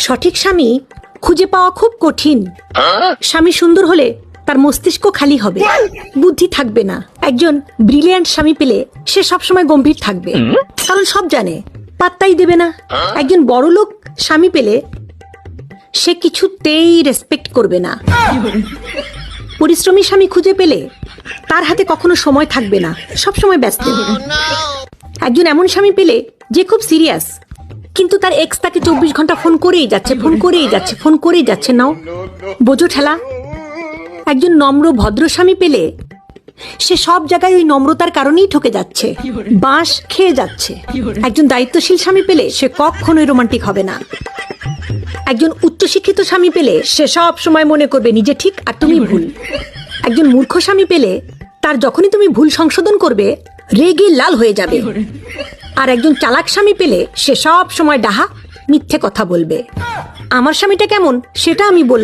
সঠিক স্বামী খুঁজে পাওয়া খুব কঠিন। স্বামী সুন্দর হলে তার মস্তিষ্ক খালি হবে, বুদ্ধি থাকবে না। একজন ব্রিলিয়ান্ট স্বামী পেলে সে সবসময় গম্ভীর থাকবে, কারণ সব জানে, পাত্তাই দেবে না। একজন বড়লোক স্বামী পেলে সে কিছুতেই রেসপেক্ট করবে না। পরিশ্রমী স্বামী খুঁজে পেলে তার হাতে কখনো সময় থাকবে না, সবসময় ব্যস্ত। একজন এমন স্বামী পেলে যে খুব সিরিয়াস, কিন্তু তার এক্স তাকে 24 ঘন্টা ফোন করেই যাচ্ছে। নাও বোঝো ঠেলা। একজন নম্র ভদ্র স্বামী পেলে সে সব জায়গায় ওই নম্রতার কারণেই ঠকে যাচ্ছে, বাঁশ খেয়ে যাচ্ছে। একজন দায়িত্বশীল স্বামী পেলে সে কখনোই রোমান্টিক হবে না। একজন উচ্চশিক্ষিত স্বামী পেলে সে সব সময় মনে করবে নিজে ঠিক আর তুমি ভুল। একজন মূর্খ স্বামী পেলে তার যখনই তুমি ভুল সংশোধন করবে রেগে লাল হয়ে যাবে। আর একজন চালাক স্বামী পেলে সে সব সময় ডাহা মিথ্যে কথা বলবে। আমার স্বামীটা কেমন সেটা আমি বলবো।